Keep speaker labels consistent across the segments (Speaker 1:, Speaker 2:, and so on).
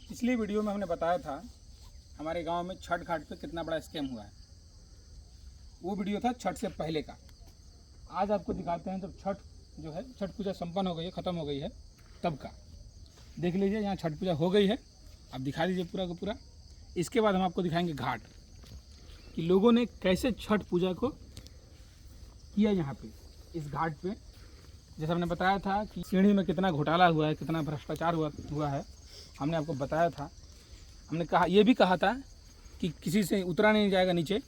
Speaker 1: पिछली वीडियो में हमने बताया था हमारे गांव में छठ घाट पे कितना बड़ा स्कैम हुआ है। वो वीडियो था छठ से पहले का। आज आपको दिखाते हैं जब छठ जो है छठ पूजा संपन्न हो गई है, ख़त्म हो गई है, तब का। देख लीजिए, यहाँ छठ पूजा हो गई है। अब दिखा दीजिए पूरा का पूरा। इसके बाद हम आपको दिखाएंगे घाट कि लोगों ने कैसे छठ पूजा को किया यहाँ पे, इस घाट पे। जैसे हमने बताया था कि सीढ़ी में कितना घोटाला हुआ है, कितना भ्रष्टाचार हुआ है, हमने आपको बताया था। हमने कहा, ये भी कहा था कि किसी से उतरा नहीं जाएगा नीचे,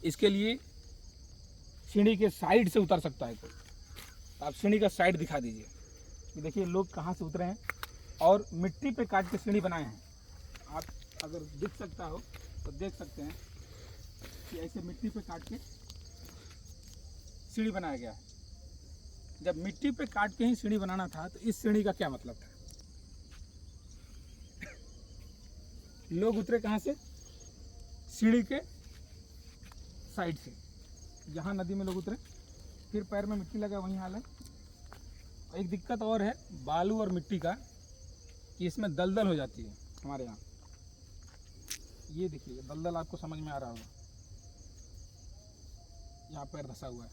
Speaker 1: इसके लिए सीढ़ी के साइड से उतर सकता है कोई। तो आप सीढ़ी का साइड दिखा दीजिए कि देखिए लोग कहाँ से उतरे हैं, और मिट्टी पे काट के सीढ़ी बनाए हैं। आप अगर दिख सकता हो तो देख सकते हैं कि ऐसे मिट्टी पे काट के सीढ़ी बनाया गया है। जब मिट्टी पे काट के ही सीढ़ी बनाना था तो इस सीढ़ी का क्या मतलब था? लोग उतरे कहाँ से? सीढ़ी के साइड से। जहाँ नदी में लोग उतरे, फिर पैर में मिट्टी लगा, वहीं हाल है। एक दिक्कत और है बालू और मिट्टी का, कि इसमें दलदल हो जाती है हमारे यहाँ। ये देखिए दलदल, आपको समझ में आ रहा होगा, यहाँ पैर धंसा हुआ है।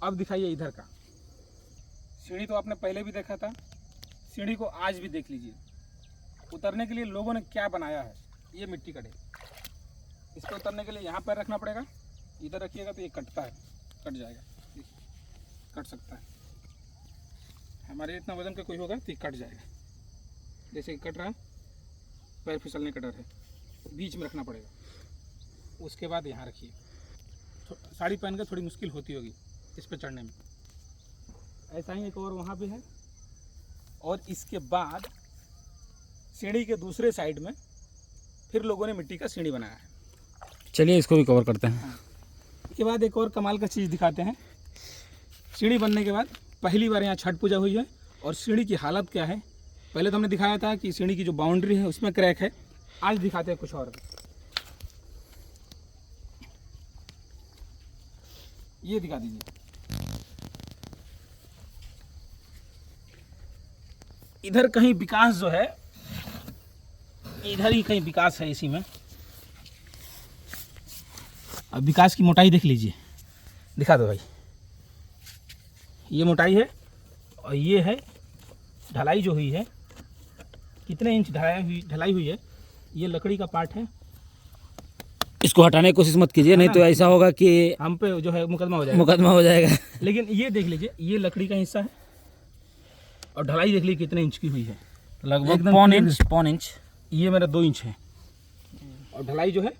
Speaker 1: अब दिखाइए इधर का। सीढ़ी तो आपने पहले भी देखा था, सीढ़ी को आज भी देख लीजिए। उतरने के लिए लोगों ने क्या बनाया है, ये मिट्टी का ढेर। इस पर उतरने के लिए यहाँ पैर रखना पड़ेगा। इधर रखिएगा तो ये कटता है, कट जाएगा, कट सकता है। हमारे इतना वजन का कोई होगा तो ये कट जाएगा। जैसे कट रहा है, पैर फिसलने का डर है, बीच में रखना पड़ेगा। उसके बाद यहाँ रखिए। साड़ी पहन कर थोड़ी मुश्किल होती होगी इस पर चढ़ने में। ऐसा ही एक और वहाँ पे है। और इसके बाद सीढ़ी के दूसरे साइड में फिर लोगों ने मिट्टी का सीढ़ी बनाया है।
Speaker 2: चलिए इसको भी कवर करते हैं।
Speaker 1: हाँ। इसके बाद एक और कमाल का चीज़ दिखाते हैं। सीढ़ी बनने के बाद पहली बार यहाँ छठ पूजा हुई है, और सीढ़ी की हालत क्या है। पहले तो हमने दिखाया था कि सीढ़ी की जो बाउंड्री है उसमें क्रैक है। आज दिखाते हैं कुछ और। ये दिखा दीजिए। इधर कहीं विकास जो है, इधर ही कहीं विकास है इसी में। अब विकास की मोटाई देख लीजिए, दिखा दो भाई। ये मोटाई है, और ये है ढलाई जो हुई है। कितने इंच ढलाई हुई है, ये लकड़ी का पार्ट है।
Speaker 2: इसको हटाने की कोशिश मत कीजिए, नहीं तो ऐसा होगा कि
Speaker 1: हम पे जो है मुकदमा हो जाएगा। लेकिन ये देख लीजिए, ये लकड़ी का हिस्सा है, और ढलाई देख लीजिए कितने इंच की हुई है।
Speaker 2: लगभग पौन इंच।
Speaker 1: ये मेरा 2 इंच है, और ढलाई जो है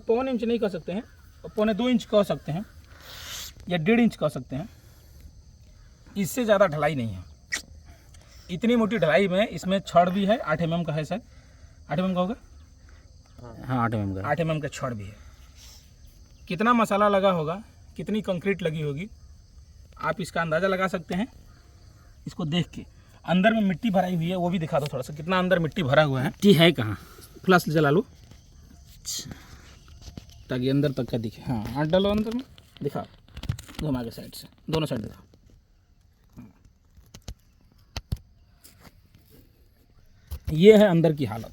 Speaker 1: पौन इंच नहीं कह सकते हैं, और 1.25 इंच कह सकते हैं, या 1.5 इंच कह सकते हैं। इससे ज़्यादा ढलाई नहीं है। इतनी मोटी ढलाई में इसमें छड़ भी है, 8 mm का है शायद। 8 mm का होगा।
Speaker 2: हाँ 8 mm का।
Speaker 1: 8 mm का छड़ भी है। कितना मसाला लगा होगा, कितनी कंक्रीट लगी होगी, आप इसका अंदाज़ा लगा सकते हैं इसको देख के। अंदर में मिट्टी भराई हुई है, वो भी दिखा दो थोड़ा सा, कितना अंदर मिट्टी भरा हुआ है।
Speaker 2: मिट्टी है कहाँ?
Speaker 1: फ्लैश जला लो ताकि अंदर तक का दिखे। हाँ, हाथ डालो अंदर में, दिखाओ घुमा के साइड से, दोनों साइड दिखाओ। ये है अंदर की हालत।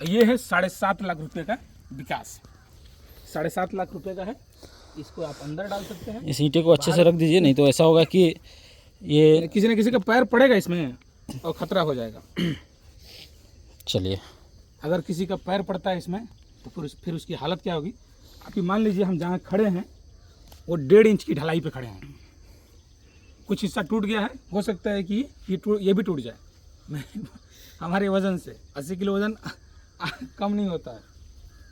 Speaker 1: ये है 7.5 लाख रुपए का विकास। 7.5 लाख रुपए का है। इसको आप अंदर डाल सकते हैं।
Speaker 2: इस ईंटे को अच्छे से रख दीजिए, नहीं तो ऐसा होगा कि ये
Speaker 1: किसी न किसी का पैर पड़ेगा इसमें और खतरा हो जाएगा।
Speaker 2: चलिए,
Speaker 1: अगर किसी का पैर पड़ता है इसमें तो फिर उसकी हालत क्या होगी। अभी मान लीजिए हम जहाँ खड़े हैं वो 1.5 इंच की ढलाई पे खड़े हैं। कुछ हिस्सा टूट गया है, हो सकता है कि ये भी टूट जाए। हमारे वज़न से 80 किलो वज़न कम नहीं होता है।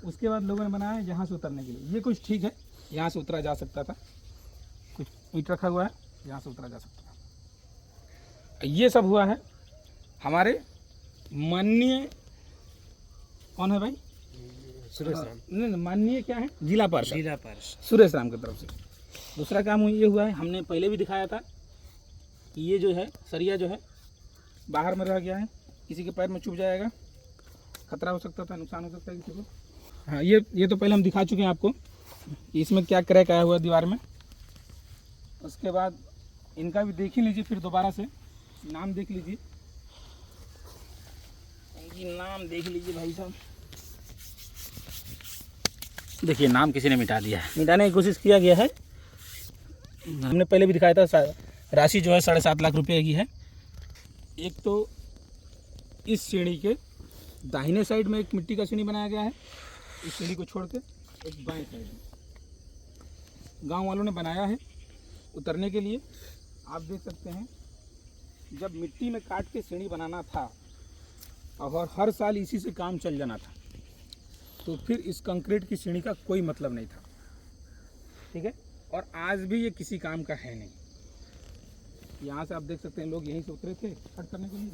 Speaker 1: उसके बाद लोगों ने बनाया है यहाँ से उतरने के लिए। ये कुछ ठीक है, यहाँ से उतरा जा सकता था। कुछ ईंट रखा हुआ है, यहाँ से उतरा जा सकता था। ये सब हुआ है हमारे माननीय, कौन है भाई? सुरेश राम। नहीं, माननीय क्या है? जिला पार्षद सुरेश राम की तरफ से। दूसरा काम ये हुआ है, हमने पहले भी दिखाया था कि ये जो है सरिया जो है बाहर में रह गया है, किसी के पैर में चुभ जाएगा, खतरा हो सकता था, नुकसान हो सकता है किसी को। हाँ, ये तो पहले हम दिखा चुके हैं आपको कि इसमें क्या क्रैक आया हुआ है दीवार में। उसके बाद इनका भी देख ही लीजिए, फिर दोबारा से नाम देख लीजिए। इनकी नाम देख लीजिए भाई साहब।
Speaker 2: देखिए नाम किसी ने मिटा दिया है।
Speaker 1: मिटाने की कोशिश किया गया है। हमने पहले भी दिखाया था। राशि जो है 7.5 लाख रुपए की है। एक तो इस सीढ़ी के दाहिने साइड में एक मिट्टी का सीढ़ी बनाया गया है, इस सीढ़ी को छोड़ के एक बाएं साइड में गांव वालों ने बनाया है उतरने के लिए। आप देख सकते हैं जब मिट्टी में काट के सीढ़ी बनाना था और हर साल इसी से काम चल जाना था, तो फिर इस कंक्रीट की सीढ़ी का कोई मतलब नहीं था। ठीक है, और आज भी ये किसी काम का है नहीं। यहाँ से आप देख सकते हैं लोग यहीं से उतरे थे छठ करने के लिए।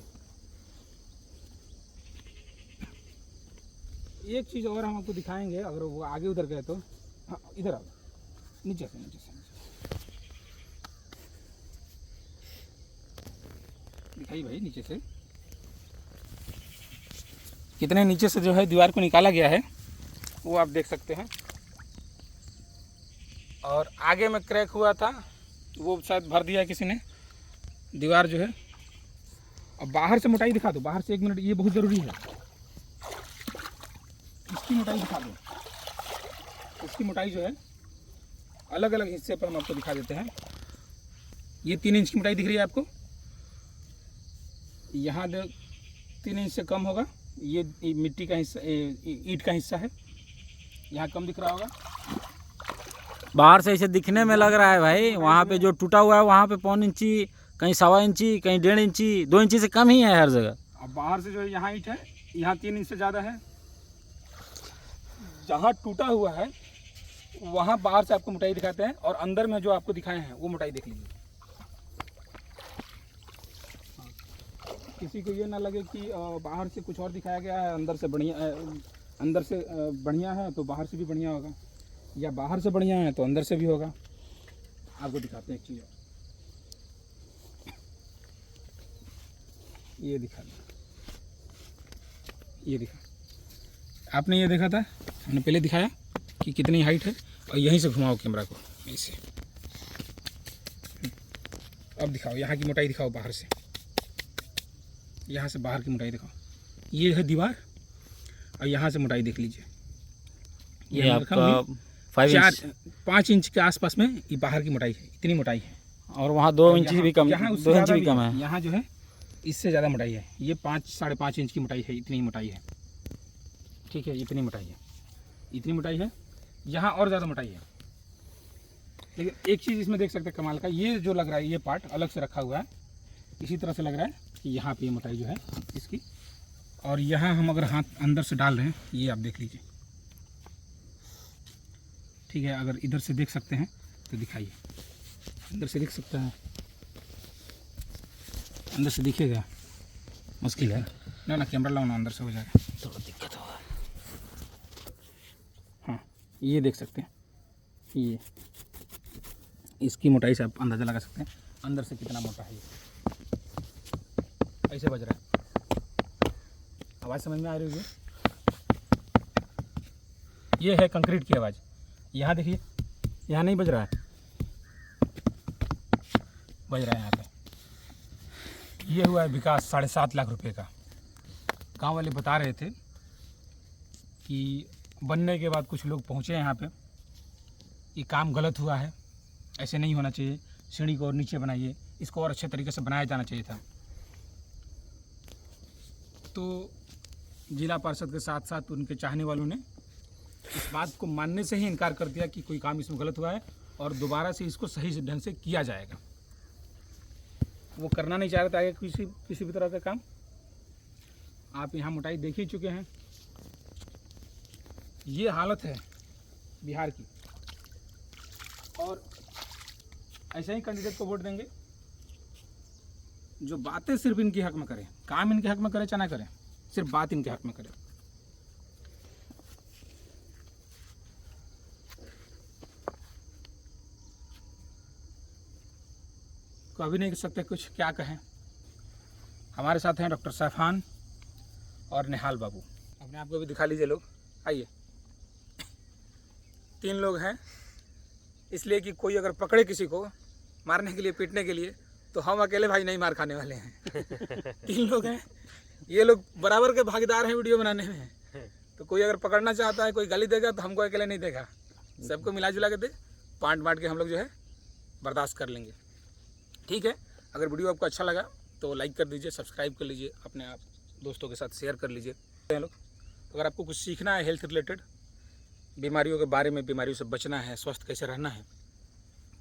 Speaker 1: एक चीज़ और हम आपको दिखाएंगे, अगर वो आगे उधर गए तो। हाँ इधर आओ, नीचे से दिखाइए भाई, नीचे से कितने नीचे से जो है दीवार को निकाला गया है वो आप देख सकते हैं। और आगे में क्रैक हुआ था वो शायद भर दिया किसी ने दीवार जो है। अब बाहर से मोटाई दिखा दो, बाहर से 1 मिनट, ये बहुत ज़रूरी है। इसकी मोटाई दिखा दो। इसकी मोटाई जो है अलग अलग हिस्से पर हम आपको दिखा देते हैं। ये 3 इंच की मोटाई दिख रही है आपको, यहाँ 3 इंच से कम होगा। ये मिट्टी का हिस्सा, ईंट का हिस्सा है, यहाँ कम दिख रहा होगा।
Speaker 2: बाहर से ऐसे दिखने में लग रहा है भाई, वहाँ पे जो टूटा हुआ है वहाँ पे 1.25 इंची, कहीं 1.25 इंची, कहीं 1.5 इंची, 2 इंची से कम ही है हर जगह।
Speaker 1: अब बाहर से जो है यहाँ ईंट है, यहाँ 3 इंच से ज़्यादा है। जहाँ टूटा हुआ है वहाँ बाहर से आपको मोटाई दिखाते हैं, और अंदर में जो आपको दिखाए हैं वो मोटाई देख लीजिए। किसी को ये ना लगे कि बाहर से कुछ और दिखाया गया है, अंदर से बढ़िया है तो बाहर से भी बढ़िया होगा, या बाहर से बढ़िया है तो अंदर से भी होगा। आपको दिखाते हैं एक चीज़ और, ये दिखा दो, ये दिखा। आपने ये देखा था, हमने पहले दिखाया कि कितनी हाइट है, और यहीं से घुमाओ कैमरा को ऐसे। अब दिखाओ यहाँ की मोटाई दिखाओ, बाहर से, यहाँ से बाहर की मोटाई दिखाओ। ये है दीवार, और यहाँ से मोटाई देख लीजिए।
Speaker 2: ये आपका
Speaker 1: 5 इंच के आसपास में ये बाहर की मोटाई है, इतनी मोटाई है।
Speaker 2: और वहाँ 2 इंची भी कम, 2 इंच भी कम है।
Speaker 1: यहाँ जो है इससे ज़्यादा मोटाई है, ये 5-5.5 इंच की मोटाई है, इतनी मोटाई है। ठीक है, इतनी मोटाई है, इतनी मोटाई है। यहाँ और ज़्यादा मोटाई है। लेकिन एक चीज़ इसमें देख सकते हैं कमाल का, ये जो लग रहा है ये पार्ट अलग से रखा हुआ है, इसी तरह से लग रहा है कि यहाँ पे ये मोटाई जो है इसकी। और यहाँ हम अगर हाथ अंदर से डाल रहे हैं, ये आप देख लीजिए। ठीक है, अगर इधर से देख सकते हैं तो दिखाइए, अंदर से दिख सकता है, अंदर से दिखेगा, मुश्किल है ना कैमरा लाओ ना, अंदर से हो जाएगा,
Speaker 2: थोड़ा दिक्कत होगा।
Speaker 1: हाँ ये देख सकते हैं, ये इसकी मोटाई से आप अंदाज़ा लगा सकते हैं अंदर से कितना मोटा है। ये ऐसे बज रहा है, आवाज़ समझ में आ रही है? ये है कंक्रीट की आवाज़। यहाँ देखिए, यहाँ नहीं बज रहा है, बज रहा है यहाँ पे। ये हुआ है विकास 7.5 लाख रुपए का। गांव वाले बता रहे थे कि बनने के बाद कुछ लोग पहुँचे यहाँ पे, ये काम गलत हुआ है, ऐसे नहीं होना चाहिए, सीढ़ी को और नीचे बनाइए, इसको और अच्छे तरीके से बनाया जाना चाहिए था। तो जिला पार्षद के साथ साथ उनके चाहने वालों ने इस बात को मानने से ही इनकार कर दिया कि कोई काम इसमें गलत हुआ है, और दोबारा से इसको सही ढंग से किया जाएगा। वो करना नहीं चाह रहे थे आगे किसी भी तरह का काम। आप यहाँ मोटाई देख ही चुके हैं, ये हालत है बिहार की। और ऐसे ही कैंडिडेट को वोट देंगे जो बातें सिर्फ इनके हक में करें, काम इनके हक में करें चाहे ना करें, सिर्फ बात इनके हक में करें। को अभी नहीं कह सकते कुछ, क्या कहें। हमारे साथ हैं डॉक्टर सैफान और निहाल बाबू। अपने आप को भी दिखा लीजिए लोग, आइए। 3 लोग हैं, इसलिए कि कोई अगर पकड़े किसी को मारने के लिए, पीटने के लिए, तो हम अकेले भाई नहीं मार खाने वाले हैं। 3 लोग हैं, ये लोग बराबर के भागीदार हैं वीडियो बनाने में। तो कोई अगर पकड़ना चाहता है, कोई गाली देगा तो हमको अकेले नहीं देगा, सबको मिला जुला के दे, बांट के हम लोग जो है बर्दाश्त कर लेंगे। ठीक है, अगर वीडियो आपको अच्छा लगा तो लाइक कर दीजिए, सब्सक्राइब कर लीजिए, अपने आप दोस्तों के साथ शेयर कर लीजिए। लोग अगर आपको कुछ सीखना है हेल्थ रिलेटेड, बीमारियों के बारे में, बीमारियों से बचना है, स्वस्थ कैसे रहना है,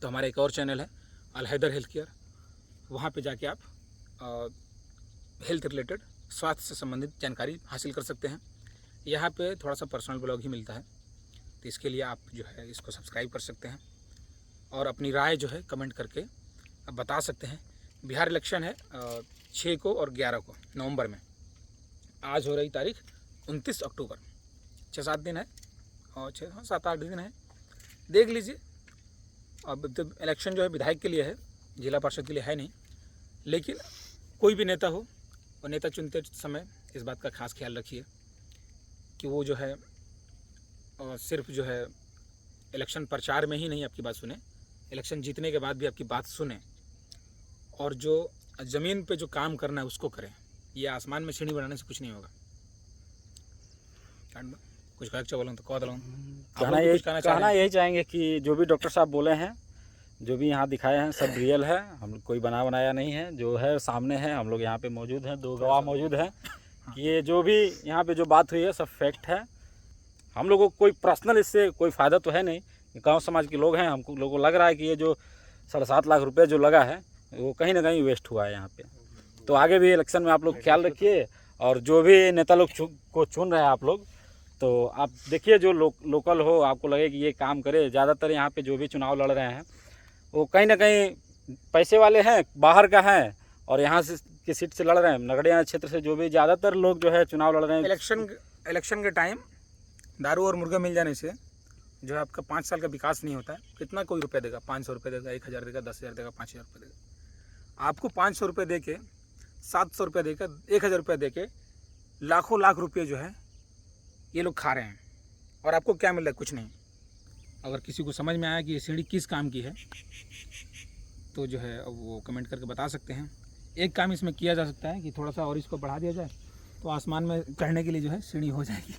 Speaker 1: तो हमारा एक और चैनल है अल हैदर हेल्थ केयर, वहाँ पे जाके आप हेल्थ रिलेटेड, स्वास्थ्य से संबंधित जानकारी हासिल कर सकते हैं। यहाँ पे थोड़ा सा पर्सनल ब्लॉग ही मिलता है, तो इसके लिए आप जो है इसको सब्सक्राइब कर सकते हैं और अपनी राय जो है कमेंट करके आप बता सकते हैं। बिहार इलेक्शन है 6 को और 11 को नवंबर में। आज हो रही तारीख 29 अक्टूबर, 6-7 दिन है और 7-8 दिन है, देख लीजिए। अब तो इलेक्शन जो है विधायक के लिए है, जिला परिषद के लिए है नहीं, लेकिन कोई भी नेता हो और नेता चुनते समय इस बात का खास ख्याल रखिए कि वो जो है सिर्फ जो है इलेक्शन प्रचार में ही नहीं आपकी बात सुने, इलेक्शन जीतने के बाद भी आपकी बात सुने और जो ज़मीन पे जो काम करना है उसको करें। ये आसमान में सीढ़ी बनाने से कुछ नहीं होगा। कुछ कह बोलूँ तो कह दूँ,
Speaker 2: कहना यही चाहेंगे कि जो भी डॉक्टर साहब बोले हैं, जो भी यहाँ दिखाए हैं, सब रियल है, हम कोई बनाया नहीं है, जो है सामने है। हम लोग यहाँ पे मौजूद हैं, 2 गवाह मौजूद हैं। ये जो भी यहाँ पे जो बात हुई है सब फैक्ट है। हम लोगों को कोई पर्सनल इससे कोई फ़ायदा तो है नहीं, गांव समाज के लोग हैं। हमको लोगों को लग रहा है कि ये जो 7.5 लाख रुपए जो लगा है वो कहीं ना कहीं वेस्ट हुआ है यहाँ पे। तो आगे भी इलेक्शन में आप लोग ख्याल रखिए और जो भी नेता लोग को चुन रहे हैं आप लोग, तो आप देखिए जो लोकल हो, आपको लगे कि ये काम करे। ज़्यादातर यहाँ पे जो भी चुनाव लड़ रहे हैं वो कहीं ना कहीं पैसे वाले हैं, बाहर का है और यहाँ से की सीट से लड़ रहे हैं। नगड़िया क्षेत्र से जो भी ज़्यादातर लोग जो है चुनाव लड़ रहे हैं।
Speaker 1: इलेक्शन के टाइम दारू और मुर्गा मिल जाने से जो है आपका 5 साल का विकास नहीं होता है। कितना कोई रुपये देगा? 500 रुपये देगा, 1000 देगा, 10,000 देगा, 5,000 रुपये देगा। आपको 500 रुपये दे के, 700 रुपये दे के, 1000 रुपये दे के लाखों लाख रुपये जो है ये लोग खा रहे हैं और आपको क्या मिल रहा है? कुछ नहीं। अगर किसी को समझ में आया कि ये सीढ़ी किस काम की है तो जो है वो कमेंट करके बता सकते हैं। एक काम इसमें किया जा सकता है कि थोड़ा सा और इसको बढ़ा दिया जाए तो आसमान में चढ़ने के लिए जो है सीढ़ी हो जाएगी।